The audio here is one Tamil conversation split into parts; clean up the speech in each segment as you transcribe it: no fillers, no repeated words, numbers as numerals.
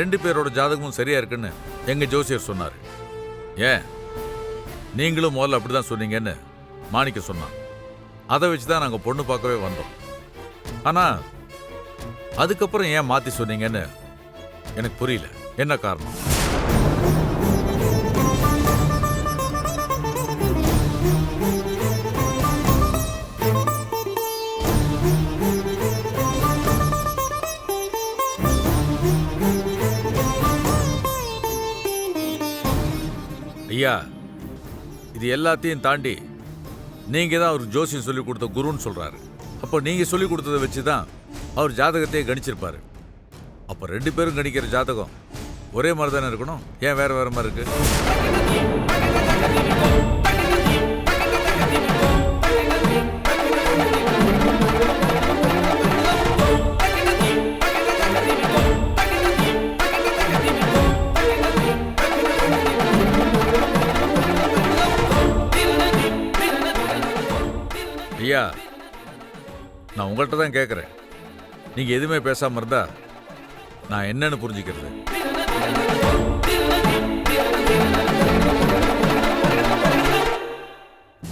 2 பேரோட ஜாதகமும் சரியா இருக்குன்னு எங்க ஜோசியர் சொன்னாரு. ஏன் நீங்களும் முதல்ல அப்படிதான் சொன்னீங்கன்னு மாணிக்க சொன்னான். அதை வச்சுதான் நாங்க பொண்ணு பார்க்கவே வந்தோம். ஆனா அதுக்கப்புறம் ஏன் மாத்தி சொன்னீங்கன்னு எனக்கு புரியல. என்ன காரணம்? ஐயா, இது எல்லாத்தையும் தாண்டி நீங்க தான் அவர் ஜோசியம் சொல்லி கொடுத்த குருன்னு சொல்றாரு. அப்போ நீங்க சொல்லி கொடுத்ததை வச்சுதான் அவர் ஜாதகத்தையே கணிச்சிருப்பாரு. அப்ப 2 பேரும் கணிக்கிற ஜாதகம் ஒரே மாதிரி தானே இருக்கணும். ஏன் வேற வேற மாதிரி இருக்கு? ஐயா, நான் உங்கள்கிட்ட தான் கேட்குறேன். நீங்கள் எதுவுமே பேசாமல் இருந்தா நான் என்னன்னு புரிஞ்சுக்கிறது?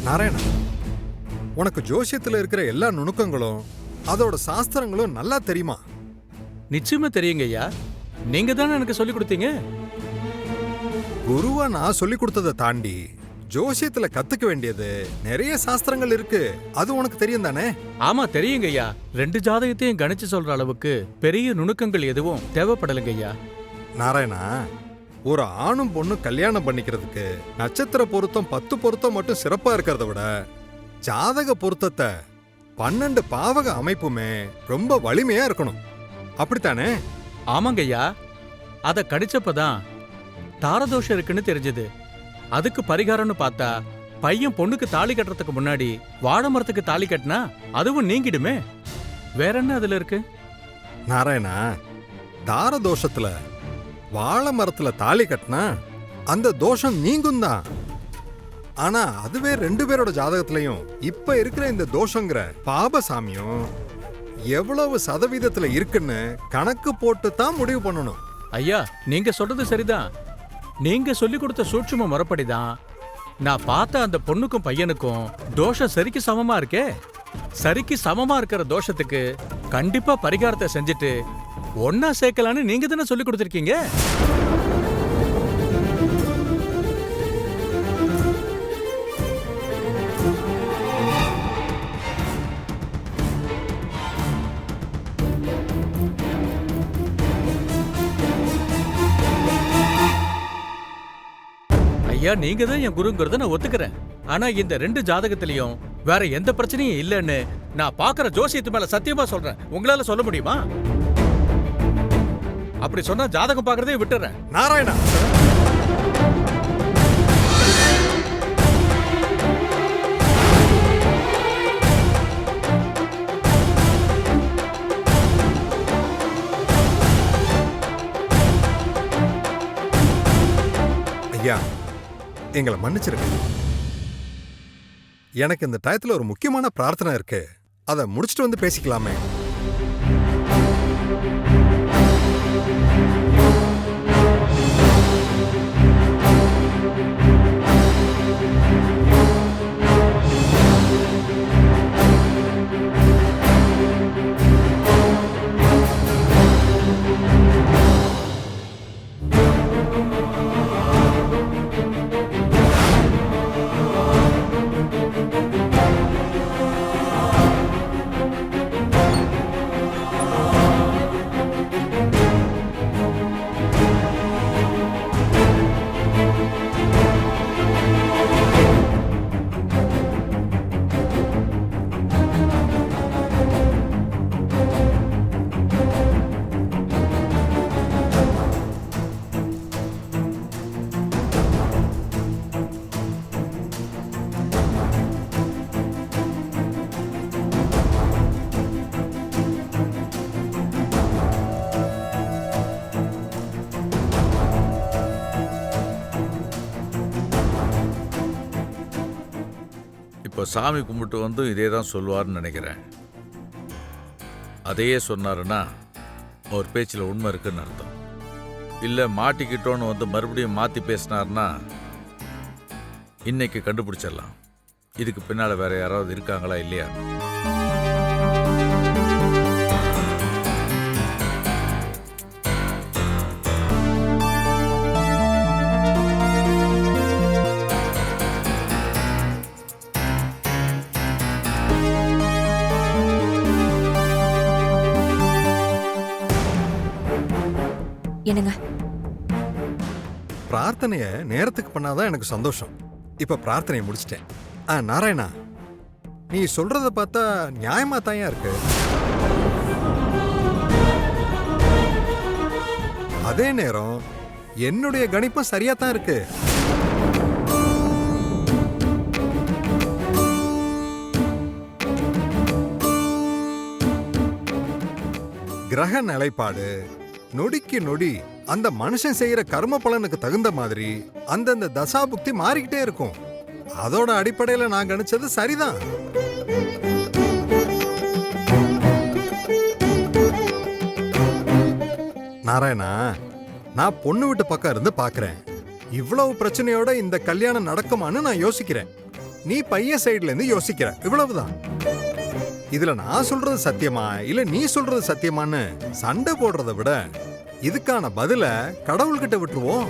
நாராயணா, உனக்கு ஜோசியத்தில் இருக்கிற எல்லா நுணுக்கங்களும் அதோட சாஸ்திரங்களும் நல்லா தெரியுமா? நிச்சயமா தெரியுங்க ஐயா. நீங்க தானே எனக்கு சொல்லி கொடுத்தீங்க. குருவா நான் சொல்லி கொடுத்ததை தாண்டி ஜோசியத்துல கத்துக்க வேண்டியது நிறைய சாஸ்திரங்கள் இருக்கு. அது உனக்கு தெரியும் தானே? ஆமா தெரியுங்க ஐயா. 2 ஜாதகத்தையும் கணிச்சு சொல்ற அளவுக்கு பெரிய நுணுக்கங்கள் எதுவும் தேவைப்படலைங்க ஐயா. நாராயணா, ஒரு ஆணும் பொண்ணும் கல்யாணம் பண்ணிக்கிறதுக்கு நட்சத்திர பொருத்தம் 10 பொருத்தம் மட்டும் சிறப்பா இருக்கிறத விட ஜாதக பொருத்தத்தை 12 பாவக அமைப்புமே ரொம்ப வலிமையா இருக்கணும். அப்படித்தானே? ஆமாங்க ஐயா. அத கணிச்சப்பதான் தாரதோஷம் இருக்குன்னு தெரிஞ்சது. அதுக்கு பரிகாரம்னு பார்த்தா பையன் பொண்ணுக்கு தாலி கட்டுறதுக்கு முன்னாடி வாழை மரத்துக்கு தாலி கட்டினா அதுவும் நீங்கிடுமே. வேற என்ன அதுல இருக்கு? நாராயணா, தார தோஷத்துல வாழை மரத்துல தாலி கட்டினா அந்த தோஷம் நீங்கும் தான். ஆனா அதுவே 2 பேரோட ஜாதகத்திலையும் இப்ப இருக்கிற இந்த தோஷங்கிற பாபசாமியும் எவ்வளவு சதவீதத்துல இருக்குன்னு கணக்கு போட்டு தான் முடிவு பண்ணணும். ஐயா, நீங்க சொல்றது சரிதான். நீங்க சொல்லி கொடுத்த சூட்சும முறைப்படிதான் நான் பார்த்த அந்த பொண்ணுக்கும் பையனுக்கும் தோஷம் சரிக்கு சமமா இருக்கே. சரிக்கு சமமா இருக்கிற தோஷத்துக்கு கண்டிப்பா பரிகாரத்தை செஞ்சுட்டு ஒன்னா சேர்க்கலான்னு நீங்க தானே சொல்லி கொடுத்துருக்கீங்க. ஐயா, நீங்க தான் என் குருங்கிறத நான் ஒத்துக்கிறேன். ஆனா இந்த 2 ஜாதகத்திலையும் வேற எந்த பிரச்சனையும் இல்லைன்னு நான் பாக்குற ஜோசியத்து மேல சத்தியமா சொல்றேன். உங்களால சொல்ல முடியுமா? அப்படி சொன்னா ஜாதகம் பாக்குறதே விட்டுறேன். நாராயணா, ஐயா, எங்களை மன்னிச்சிருங்க. எனக்கு இந்த டயத்துல ஒரு முக்கியமான பிரார்த்தனை இருக்கு. அதை முடிச்சுட்டு வந்து பேசிக்கலாமே? இப்போ சாமி கும்பிட்டு வந்து இதே தான் சொல்லுவார்னு நினைக்கிறேன். அதையே சொன்னாருன்னா அவர் பேச்சில் உண்மை இருக்குன்னு அர்த்தம். இல்ல மாட்டிக்கிட்டோன்னு வந்து மறுபடியும் மாத்தி பேசினார்னா இன்னைக்கு கண்டுபிடிச்சிடலாம். இதுக்கு பின்னால வேற யாராவது இருக்காங்களா இல்லையா? என்னங்க? பிரார்த்தனைய நேரத்துக்கு பண்ணாதான் எனக்கு சந்தோஷம். இப்ப பிரார்த்தனையை முடிச்சிட்டேன். நாராயணா, நீ சொல்றத பார்த்தா நியாயமா தான் இருக்கு. அதே நேரம் என்னுடைய கணிப்பம் சரியா தான் இருக்கு. கிரக நிலைப்பாடு நொடிக்கு நொடி அந்த மனுஷன் செய்யற கர்ம பலனுக்கு தகுந்த மாதிரி அந்தந்த தசாபுக்தி மாறிக்கிட்டே இருக்கும். அதோட அடிப்படையில நான் கணிச்சது சரிதான். நாராயணா, நான் பொண்ணு வீட்டு பக்கம் இருந்து பாக்குறேன். இவ்வளவு பிரச்சனையோட இந்த கல்யாணம் நடக்குமான்னு நான் யோசிக்கிறேன். நீ பையன் சைடுல இருந்து யோசிக்கிற, இவ்வளவுதான். இதுல நான் சொல்றது சத்தியமா இல்ல நீ சொல்றது சத்தியமான்னு சண்டை போடுறதை விட இதுக்கான பதில கடவுள்கிட்ட விட்டுருவோம்.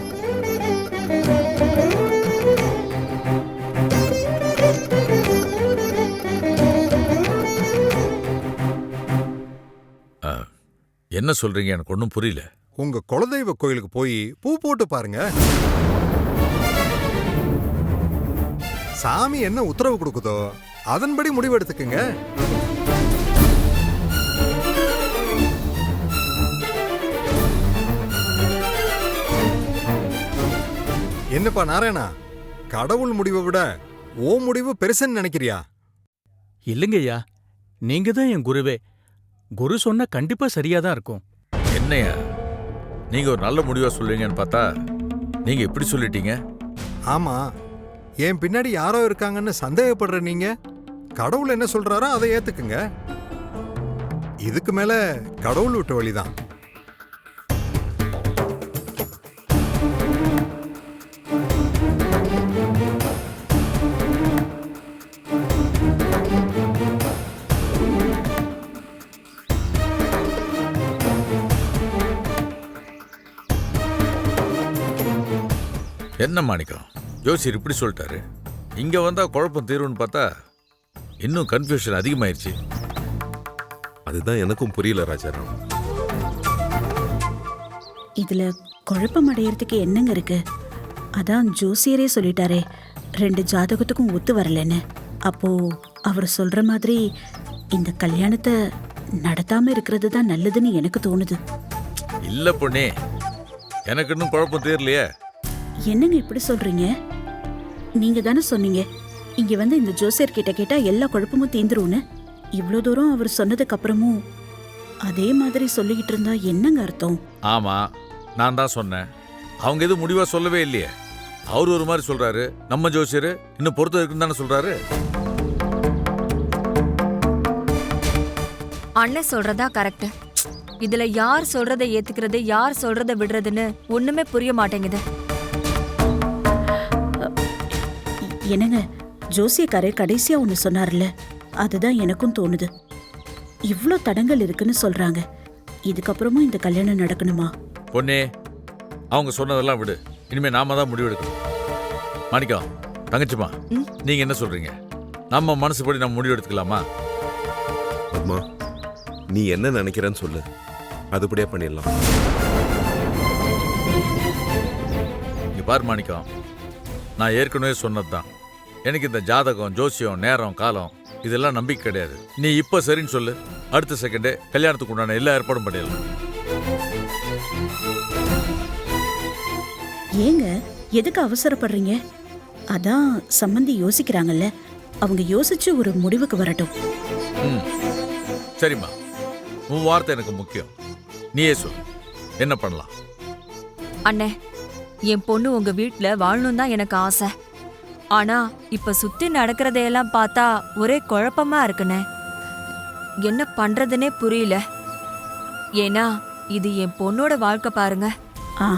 என்ன சொல்றீங்க? எனக்கு ஒன்றும் புரியல. உங்க குலதெய்வ கோயிலுக்கு போய் பூ போட்டு பாருங்க. சாமி என்ன உத்தரவு கொடுக்குதோ அதன்படி முடிவு எடுத்துக்குங்க. என்னப்பா நாராயணா, கடவுள் முடிவை விட ஓ முடிவு பெருசுன்னு நினைக்கிறியா? இல்லைங்கய்யா, நீங்க தான் என் குருவே. குரு சொன்னா கண்டிப்பா சரியா தான் இருக்கும். என்னையா நீங்க ஒரு நல்ல முடிவா சொல்லுவீங்கன்னு பார்த்தா நீங்க இப்படி சொல்லிட்டீங்க. ஆமா, என் பின்னாடி யாரோ இருக்காங்கன்னு சந்தேகப்படுற நீங்க கடவுள் என்ன சொல்றாரோ அதை ஏத்துக்குங்க. இதுக்கு மேல கடவுள் விட்ட வழிதான். என்ன மாணிக்கம், ஜோசியர் இப்படி சொல்லிட்டாரு. இங்க வந்தா குழப்பம் தீரும்னு பார்த்தா இன்னும் கன்ஃபியூஷன் அதிகமாயிருச்சு. அதுதான் எனக்கும் புரியல ராஜாராம். இதுல குழப்பம் அடையறதுக்கு என்னங்க இருக்கு? அதான் ஜோசியரே சொல்லிட்டாரே 2 ஜாதகத்துக்கும் ஒத்து வரலன்னு. அப்போ அவர் சொல்ற மாதிரி இந்த கல்யாணத்தை நடத்தாம இருக்கிறது தான் நல்லதுன்னு எனக்கு தோணுது. இல்ல பொண்ணே, எனக்கு இன்னும் குழப்பம் தீரலையே. என்னங்க இப்படி சொல்றீங்க? நீங்க தானே சொன்னீங்க இங்க வந்து இந்த ஜோசியர் கிட்ட கேட்டா எல்லா குழப்பமும் தீந்துரும்னு. இவ்வளவு தூரம் அவர் சொன்னதுக்கு அப்புறமும் அதே மாதிரி சொல்லிக்கிட்டு இருந்தா என்னங்க அர்த்தம்? ஆமா, நான் தான் சொன்னேன். அவங்க எதுவும் முடிவா சொல்லவே இல்லையே. அவரு ஒரு மாதிரி சொல்றாரு, நம்ம ஜோசியர் இன்னும் பொறுத்த இருக்குன்னு தானே சொல்றாரு. அண்ணன் சொல்றதா கரெக்ட். இதுல யார் சொல்றதை ஏத்துக்கிறது யார் சொல்றதை விடுறதுன்னு ஒண்ணுமே புரிய மாட்டேங்குது. என்னங்க, ஜோசியக்காரர் கடைசியா ஒண்ணு சொன்னார்ல, அதுதான் எனக்கும் தோணுது. இவ்ளோ தடங்கள் இருக்குன்னு சொல்றாங்க. இதுக்கப்புறமும் இந்த கல்யாணம் நடக்கணுமா? பொண்ணே, அவங்க சொன்னதெல்லாம் விடு. இனிமே நாம தான் முடிவு எடுக்கணும். மாணிக்கம், தங்கச்சிமா, நீங்க என்ன சொல்றீங்க? நம்ம மனசுப்படி நம்ம முடிவு எடுத்துக்கலாமா? அம்மா, நீ என்ன நினைக்கிறன்னு சொல்லு, அதுபடியே பண்ணிடலாம். இங்க பாரு மாணிக்கம், நான் ஏற்கனவே சொன்னதுதான். எனக்கு இந்த ஜாதகம், ஜோசியம், நேரம், காலம் இதெல்லாம் நம்பிக்கை கிடையாது. நீ இப்ப சரின்னு சொல்லு, அடுத்த செகண்டே கல்யாணத்துக்கு உண்டான எல்லா ஏற்பாடும் பண்ணிடலாம். ஏங்க எதுக்கு அவசரப்படுறீங்க? அதான் சம்மந்தி யோசிக்கிறாங்கல்ல, அவங்க யோசிச்சு ஒரு முடிவுக்கு வரட்டும். சரிம்மா, உன் வார்த்தை எனக்கு முக்கியம். நீயே சொல்லு, என்ன பண்ணலாம்? அண்ணே, என் பொண்ணு உங்க வீட்ல வாழணும் தான் எனக்கு ஆசை. ஆனா இப்ப சுத்தி நடக்கிறதையெல்லாம் பார்த்தா ஒரே குழப்பமா இருக்குண்ணே. என்ன பண்றதுன்னே புரியல. ஏன்னா இது என் பொண்ணோட வாழ்க்கை பாருங்க. ஆ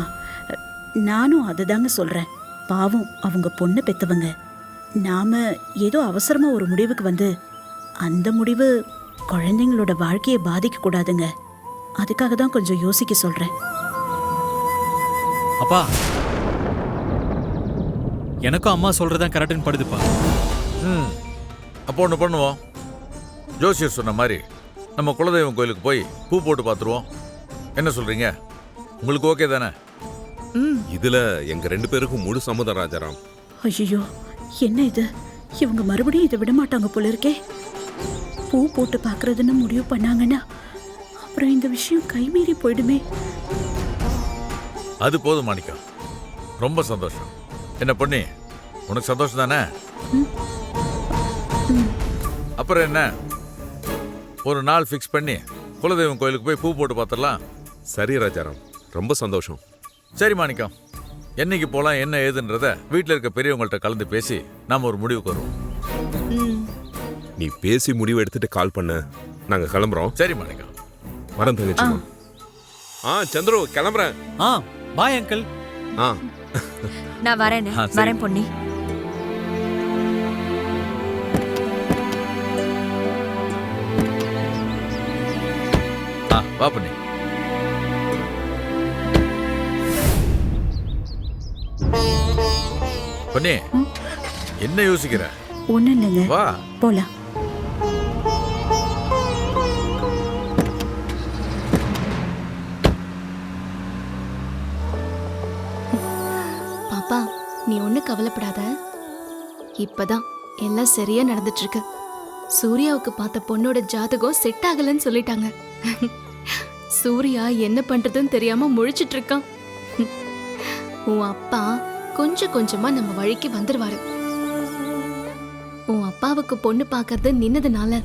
நானும் அதுதாங்க சொல்றேன். பாவம் அவங்க பொண்ணு பெத்தவங்க. நாம ஏதோ அவசரமா ஒரு முடிவுக்கு வந்து அந்த முடிவு குழந்தைங்களோட வாழ்க்கையை பாதிக்க கூடாதுங்க. அதுக்காக தான் கொஞ்சம் யோசிக்க சொல்றேன். அப்பா, எனக்கும் அம்மா சொல்றதுதான் கரெக்டுன்னு படுதுப்பா. ம் அப்போ ஒன்று பண்ணுவோம். ஜோசியர் சொன்ன மாதிரி நம்ம குலதெய்வம் கோயிலுக்கு போய் பூ போட்டு பார்த்துருவோம். என்ன சொல்றீங்க? உங்களுக்கு ஓகே தானே? இதுல எங்க 2 பேருக்கும் முழு சம்மதம் ராஜாராம். ஐயோ, என்ன இது? இவங்க மறுபடியும் இதை விட மாட்டாங்க போல இருக்கே. பூ போட்டு பார்க்கறதுன்னு முடிவு பண்ணாங்கன்னா அப்புறம் இந்த விஷயம் கைமீறி போயிடுமே. அது போதும் மாணிக்கம், ரொம்ப சந்தோஷம். என்ன பண்ணி உனக்கு சந்தோஷம் தானே? அப்புறம் என்ன, ஒரு நாள் ஃபிக்ஸ் பண்ணி குலதெய்வம் கோயிலுக்கு போய் பூ போட்டு பார்த்துடலாம். சரி ராஜாராம், ரொம்ப சந்தோஷம். சரி மாணிக்கம், என்னைக்கு போகலாம் என்ன ஏதுன்றத வீட்டில் இருக்க பெரியவங்கள்ட்ட கலந்து பேசி நாம ஒரு முடிவுக்கு வருவோம். நீ பேசி முடிவு எடுத்துட்டு கால் பண்ண, நாங்க கிளம்புறோம். சரி மாணிக்கம். வரேன் தங்கச்சிமா. சந்துரு கிளம்புறேன். Bye uncle. நான் வரேன்னு சரி. வரேன் பொன்னி. வா பண்ணி. பண்ணி என்ன யோசிக்கிற? ஒன்றும் இல்லைங்க, வா. போலாம். பாப்பா, நீ ஒன்றும் கவலைப்படாத. இப்பதான் எல்லாம் சரியா நடந்துட்டு இருக்கு. சூர்யாவுக்கு பார்த்த பொண்ணோட ஜாதகம் செட் ஆகலன்னு சொல்லிட்டாங்க. சூர்யா என்ன பண்றதுன்னு தெரியாம முழிச்சிட்டு இருக்கான். உன் அப்பா கொஞ்சம் கொஞ்சமா நம்ம வழிக்கு வந்துருவாரு. உன் அப்பாவுக்கு பொண்ணு பார்க்கறது நின்னதுனால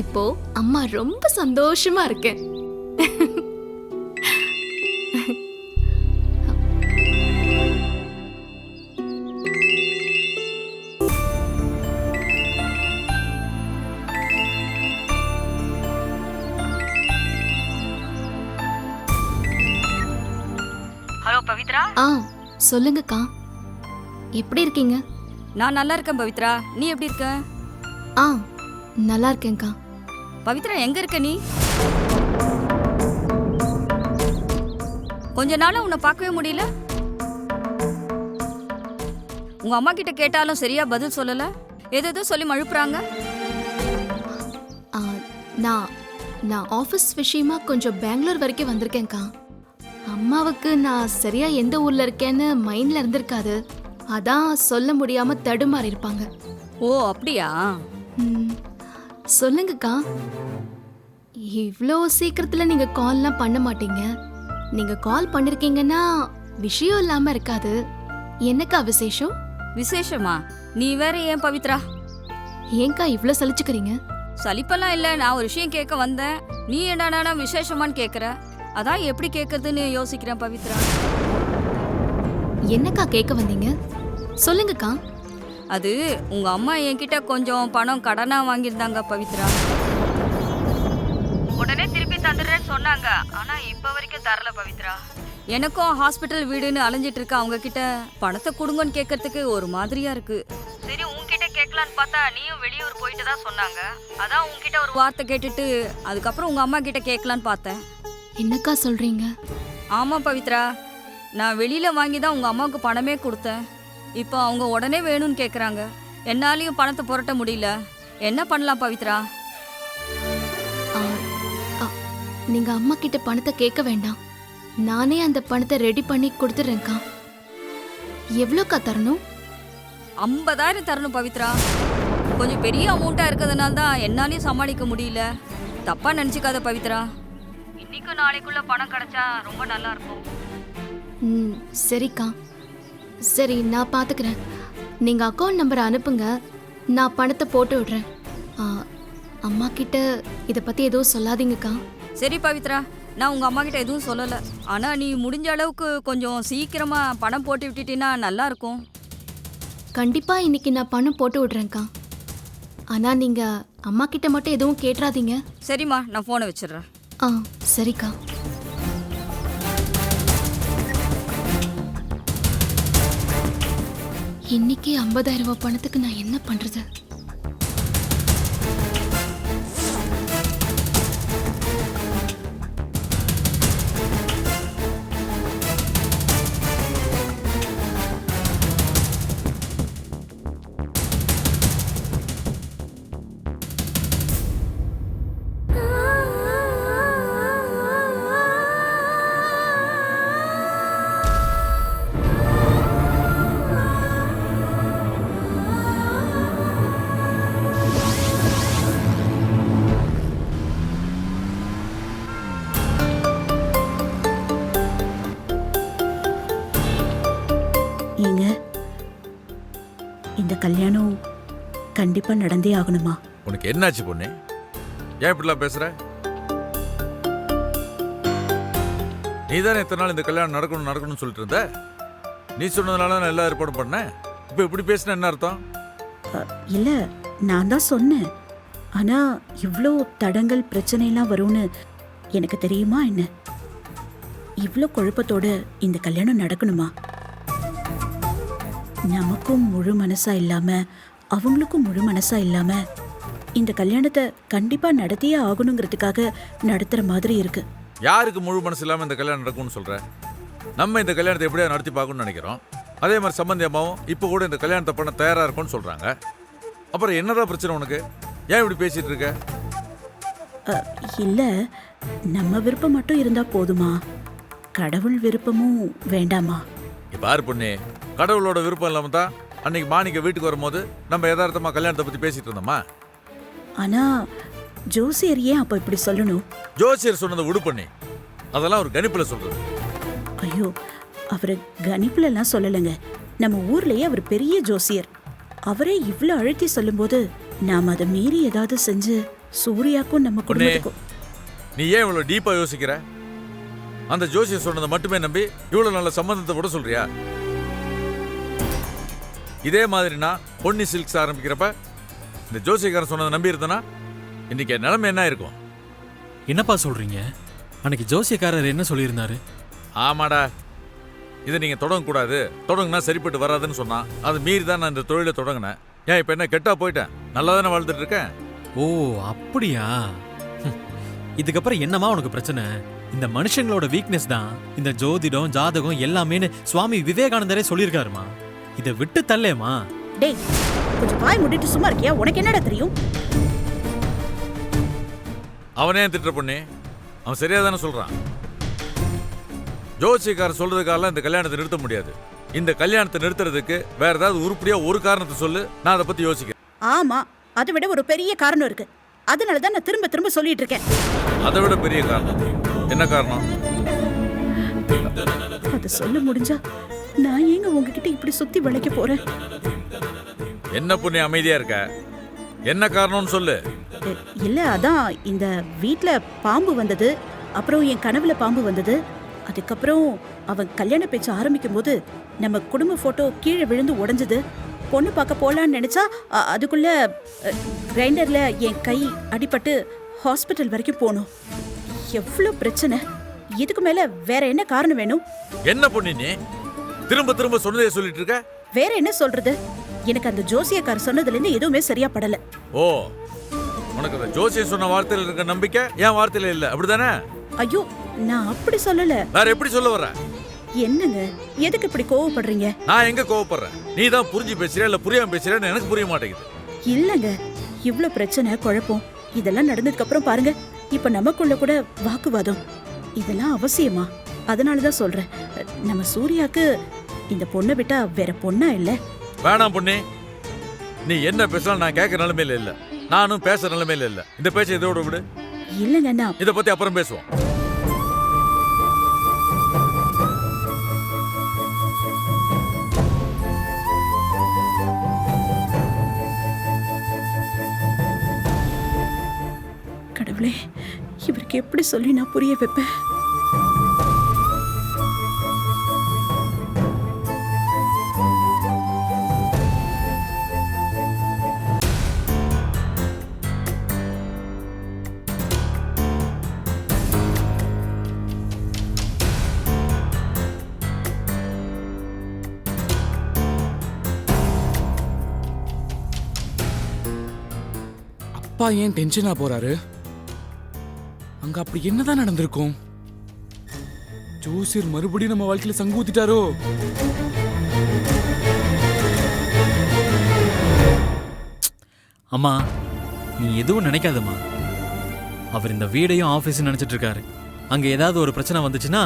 இப்போ அம்மா ரொம்ப சந்தோஷமா இருக்கேன். ஹலோ பவித்ரா. சொல்லுங்கக்கா, எப்படி இருக்கீங்க? நான் நல்லா இருக்கேன் பவித்ரா, நீ எப்படி இருக்க? நல்லா இருக்கேன்க்கா. பவித்ரா எங்க இருக்க நீ? கொஞ்ச நாளா உன்னை பார்க்கவே முடியல. உங்க அம்மா கிட்ட கேட்டாலும் சரியா பதில் சொல்லல, ஏதோ சொல்லி மழுப்புறாங்க. நான் ஆஃபீஸ் விஷயமா கொஞ்சம் பெங்களூர் வரைக்கும் வந்திருக்கேன்க்கா. அம்மாவுக்கு நான் சரியா எந்த ஊர்ல இருக்கேன்னு மைண்ட்ல இருந்திருக்காது. அதான் சொல்ல முடியாம தடுமாறி இருப்பாங்க. ஓ அப்படியா? சொல்லுங்கக்கா, இவ்வளோ சீக்கிரத்துல நீங்க கால்லாம் பண்ண மாட்டீங்க. நீங்க கால் பண்ணிருக்கீங்கன்னா விஷயம் இல்லாம இருக்காது. என்னக்கா விசேஷம்? விசேஷமா? நீ வேற ஏன் பவித்ரா? ஏன்க்கா இவ்வளோ சலிச்சுக்கிறீங்க? சலிப்பெல்லாம் இல்ல, நான் ஒரு விஷயம் கேட்க வந்தேன். நீ என்னடா விசேஷமான்னு கேக்குற. அதான் எப்படி கேக்குறதுன்னு யோசிக்கிறேன் பவித்ரா. என்னக்கா கேட்க வந்தீங்க? சொல்லுங்கக்கா. அது உங்க அம்மா என்கிட்ட கொஞ்சம் பணம் கடனா வாங்கியிருந்தாங்க பவித்ரா. உடனே திருப்பி தந்துடுறேன்னு சொன்னாங்க. ஆனா இப்ப வரைக்கும் தரல பவித்ரா. எனக்கும் ஹாஸ்பிட்டல் வீடுன்னு அலைஞ்சிட்டு இருக்க அவங்க கிட்ட பணத்தை கொடுங்கன்னு கேட்கறதுக்கு ஒரு மாதிரியா இருக்கு. சரி உன்கிட்ட கேட்கலான்னு பார்த்தா நீயும் வெளியூர் போயிட்டு தான் சொன்னாங்க. அதான் உன்கிட்ட ஒரு வார்த்தை கேட்டுட்டு அதுக்கப்புறம் உங்க அம்மா கிட்ட கேட்கலான்னு பார்த்தேன். என்னக்கா சொல்றீங்க? ஆமா பவித்ரா, நான் வெளியில வாங்கி தான் உங்க அம்மாவுக்கு பணமே கொடுத்தேன். இப்போ அவங்க உடனே வேணும்னு கேக்குறாங்க. என்னாலையும் பணத்தை புரட்ட முடியல. என்ன பண்ணலாம் பவித்ரா? நீங்க அம்மா கிட்ட பணத்தை கேட்க வேண்டாம். நானே அந்த பணத்தை ரெடி பண்ணி கொடுத்துறேன்க்கா. எவ்வளோக்கா தரணும்? 50,000 தரணும் பவித்ரா. கொஞ்சம் பெரிய அமௌண்ட்டா இருக்கிறதுனால தான் என்னாலையும் சமாளிக்க முடியல. தப்பா நினைச்சுக்காத பவித்ரா. இன்னைக்கும் நாளைக்குள்ள பணம் கிடைச்சா ரொம்ப நல்லா இருக்கும். சரிக்கா. சரி, நான் பார்த்துக்கிறேன். நீங்கள் அக்கௌண்ட் நம்பரை அனுப்புங்க, நான் பணத்தை போட்டு விடுறேன். அம்மா கிட்ட இதை பற்றி எதுவும் சொல்லாதீங்கக்கா. சரி பவித்ரா, நான் உங்கள் அம்மா கிட்ட எதுவும் சொல்லலை. ஆனால் நீ முடிஞ்ச அளவுக்கு கொஞ்சம் சீக்கிரமாக பணம் போட்டு விட்டுட்டீன்னா நல்லா இருக்கும். கண்டிப்பாக இன்னைக்கு நான் பணம் போட்டு விடுறேன்க்கா. ஆனால் நீங்கள் அம்மா கிட்ட மட்டும் எதுவும் கேட்டுறாதீங்க. சரிம்மா, நான் ஃபோனை வச்சிடுறேன். சரிக்கா. இன்னைக்கு 50,000 ரூபாய் பணத்துக்கு நான் என்ன பண்றது? ஏங்க, இந்த கல்யாணம் கண்டிப்பா நடந்தே ஆகணுமா? உனக்கு என்னாச்சு பொண்ணு? ஏன் இப்படிலாம் பேசுற? நீ தானே இத்தனை நாள் இந்த கல்யாணம் நடக்கணும்னு சொல்லிட்டு இருந்த. நீ சொன்னதுனால நான் எல்லா ஏற்பாடும் பண்ணேன். இப்போ இப்படி பேசினா என்ன அர்த்தம்? இல்ல, நான் தான் சொன்னேன். ஆனா இவ்ளோ தடங்கள் பிரச்சனைலாம் வரும்னு எனக்கு தெரியுமா என்ன? இவ்ளோ குழப்பத்தோட இந்த கல்யாணம் நடக்கணுமா? நமக்கும் முழு மனசா இல்லாம அவங்களுக்கும் முழு மனசா இல்லாம இந்த கல்யாணத்தை கண்டிப்பா நடத்தியே ஆகணுங்கிறதுக்காக நடத்துற மாதிரி இருக்கு. யாருக்கு முழு மனசு இல்லாமல் இந்த கல்யாணம் நடக்கும்னு சொல்ற? நம்ம இந்த கல்யாணத்தை எப்படியா நடத்தி பார்க்கணும்னு நினைக்கிறோம். அதே மாதிரி சம்பந்தி அம்மாவும் இப்போ கூட இந்த கல்யாணத்தை பண்ண தயாரா இருக்கும்னு சொல்றாங்க. அப்புறம் என்னதான் பிரச்சனை உனக்கு? ஏன் இப்படி பேசிட்டு இருக்க? இல்ல, நம்ம விருப்பம் மட்டும் இருந்தா போதுமா? கடவுள் விருப்பமும் வேண்டாமா? பாரு பொண்ணு, கடவுளோட விருப்பம் இல்லாம தான் அன்னைக்கு மாணிக்க வீட்டுக்கு வரும்போது நம்ம யதார்த்தமா கல்யாணத்தை பத்தி பேசிட்டு இருந்தோமா? ஆனா ஜோசியர் ஏன் அப்ப இப்படி சொல்லணும்? ஜோசியர் சொன்னதை விடு பண்ணி, அதெல்லாம் ஒரு கணிப்புல சொல்றது. ஐயோ, அவரை கணிப்புல எல்லாம் சொல்லலைங்க. நம்ம ஊர்லயே அவர் பெரிய ஜோசியர். அவரே இவ்ளோ அழுத்தி சொல்லும்போது நாம அதை மீறி ஏதாவது செஞ்சு சூர்யாக்கும் நம்ம குடும்பத்துக்கும். நீ ஏன் இவ்வளவு டீப்பா யோசிக்கிற? அந்த ஜோசியர் சொன்னதை மட்டுமே நம்பி இவ்வளவு நல்ல சம்பந்தத்தை விட சொல்றியா? இதே மாதிரி நான் பொன்னி சில்க்ஸ் ஆரம்பிக்கிறப்ப இந்த ஜோசியக்காரன் சொன்னதை நம்பி இருந்தனா இன்னைக்கு என் நிலைமை என்ன இருக்கும்? என்னப்பா சொல்றீங்க? அன்னைக்கு ஜோசியக்காரர் என்ன சொல்லியிருந்தாரு? ஆமாடா, இதை நீங்க தொடங்க கூடாது, தொடங்குனா சரிப்பட்டு வராதுன்னு சொன்னா அது மீறி தான் நான் இந்த தொழிலை தொடங்கினேன். ஏன் இப்ப என்ன கெட்டா போயிட்டேன்? நல்லா தானே வாழ்ந்துட்டு இருக்கேன். ஓ அப்படியா? இதுக்கப்புறம் என்னமா உனக்கு பிரச்சனை? இந்த மனுஷங்களோட வீக்னஸ் தான் இந்த ஜோதிடம் ஜாதகம் எல்லாமேன்னு சுவாமி விவேகானந்தரே சொல்லியிருக்காருமா. இதை விட்டு தள்ளேமா? டேய், கொஞ்சம் வாய் மூடிட்டு சும்மா இருக்கியா? உனக்கு என்னடா தெரியும்? அவனே திட்டுற பொண்ணு, அவன் சரியா தானே சொல்றான். ஜோசியக்காரன் சொல்றதுக்காக இந்த கல்யாணத்தை நிறுத்த முடியாது. இந்த கல்யாணத்தை நிறுத்துறதுக்கு வேற ஏதாவது உருப்படியா ஒரு காரணத்தை சொல்லு, நான் அதை பத்தி யோசிக்கிறேன். ஆமா, அதை விட ஒரு பெரிய காரணம் இருக்கு. அதனாலதான் நான் திரும்ப திரும்ப சொல்லிட்டு இருக்கேன். அதை விட பெரிய காரணம் என்ன காரணம்? அதை சொல்ல முடிஞ்சா நான் ஏங்க உங்ககிட்ட இப்படி சுத்தி வளைக்க போறேன்? என்ன பொண்ணு அமைதியா இருக்க? என்ன காரணம்னு சொல்லு. இல்ல, அதான் இந்த வீட்ல பாம்பு வந்தது, அப்புறம் என் கனவுல பாம்பு வந்தது, அதுக்கப்புறம் அவன் கல்யாண பேச்சு ஆரம்பிக்கும் போது நம்ம குடும்ப போட்டோ கீழே விழுந்து உடைஞ்சது, பொண்ணு பார்க்க போலான்னு நினைச்சா அதுக்குள்ள கிரைண்டர்ல என் கை அடிபட்டு ஹாஸ்பிட்டல் வரைக்கும் போனோம். எவ்வளவு பிரச்சனை! இதுக்கு மேல வேற என்ன காரணம் வேணும்? என்ன பொண்ணு நீ திரும்ப திரும்ப சொன்னதே சொல்லிட்டு இருக்க? வேற என்ன சொல்றது? எனக்கு அந்த ஜோசியக்காரர் சொன்னதுல இருந்து எதுவுமே சரியா படல. ஓ, உனக்கு அந்த ஜோசியர் சொன்ன வார்த்தையில இருக்க நம்பிக்கை என் வார்த்தையில இல்ல, அப்படிதானே? ஐயோ, நான் அப்படி சொல்லல. வேற எப்படி சொல்ல வர? என்னங்க, எதுக்கு இப்படி கோவப்படுறீங்க? நான் எங்க கோவப்படுறேன்? நீ தான் புரிஞ்சு பேசுறியா இல்ல புரியாம பேசுறியான்னு எனக்கு புரிய மாட்டேங்குது. இல்லங்க, இவ்ளோ பிரச்சனை குழப்பம் இதெல்லாம் நடந்ததுக்கு அப்புறம் பாருங்க, இப்ப நமக்குள்ள கூட வாக்குவாதம். இதெல்லாம் அவசியமா? அதனாலதான் சொல்றேன், நம்ம சூர்யாக்கு இந்த பொண்ணை விட்டா வேற பொண்ணா இல்ல. வேணாம் பொண்ணு, நீ என்ன பேசலாம் நான் கேட்க நிலைமையில இல்ல, நானும் பேச நிலைமையில இல்ல. இந்த பேச்சை இதோட விடு. இல்லங்க, நான் இத பத்தி அப்புறம் பேசுவோம். கடவுளே, இவருக்கு எப்படி சொல்லி நான் புரிய வைப்பேன்? அப்பா ஏன் டென்ஷனா போறாரு? அங்க அப்படி என்னதான் நடந்திருக்கும்? ஜோசியர் மறுபடியும் நம்ம வாழ்க்கையில சங்கு ஊத்திட்டாரோ? அம்மா நீ எதுவும் நினைக்காதம்மா. அவர் இந்த வீடையும் ஆஃபீஸும் நினைச்சிட்டு இருக்காரு. அங்க ஏதாவது ஒரு பிரச்சனை வந்துச்சுன்னா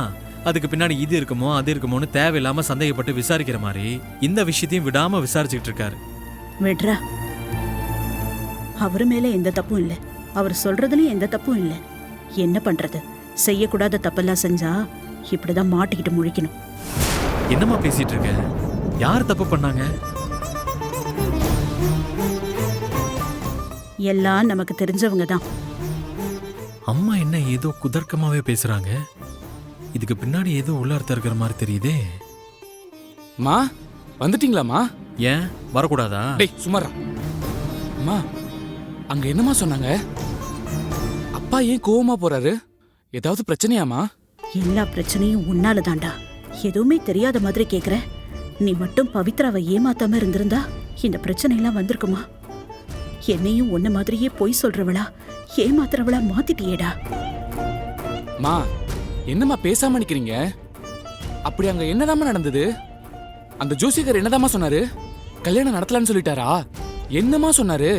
அதுக்கு பின்னாடி இது இருக்குமோ அது இருக்குமோன்னு தேவையில்லாம சந்தேகப்பட்டு விசாரிக்கிற மாதிரி இந்த விஷயத்தையும் விடாம விசாரிச்சுட்டு இருக்காரு. விட்ரா, அவர் மேல எந்த தப்பும் இல்லை, அவர் சொல்றதுலயும் எந்த தப்பும் இல்லை. என்ன பண்றது, செய்யக்கூடாத தப்பெல்லாம் செஞ்சா இப்படிதான் மாட்டிக்கிட்டு முழிக்கணும். என்னம்மா பேசிட்டு இருக்க? யார் தப்பு பண்ணாங்க? எல்லாம் நமக்கு தெரிஞ்சவங்க தான். அம்மா என்ன ஏதோ குதர்க்கமாவே பேசுறாங்க. இதுக்கு பின்னாடி ஏதோ உள்ளார்த்தம் இருக்கிற மாதிரி தெரியுதே. மா வந்துட்டீங்களாமா? ஏன் வரக்கூடாதா? டேய் சுமாரா. அம்மா அங்க என்னமா சொன்னாங்க? அப்பா ஏன் கோவமா போறாரு? ஏதாவது பிரச்சனையாமா? எல்லா பிரச்சனையும் உன்னால தாண்டா. எதுவுமே தெரியாத மாதிரி கேக்குற. நீ மட்டும் பவித்ராவை ஏமாத்தாம இருந்திருந்தா இந்த பிரச்சனை எல்லாம் வந்திருக்குமா? என்னையும் உன்ன மாதிரியே பொய் சொல்றவளா ஏமாத்துறவளா மாத்திட்டியேடா. மா என்னம்மா பேசாம நிக்கிறீங்க? அப்படி அங்க என்னதாம்மா நடந்தது? அந்த ஜோசியர் என்னதாம்மா சொன்னாரு? கல்யாணம் நடத்தலான்னு சொல்லிட்டாரா? என்னம்மா சொன்னாரு?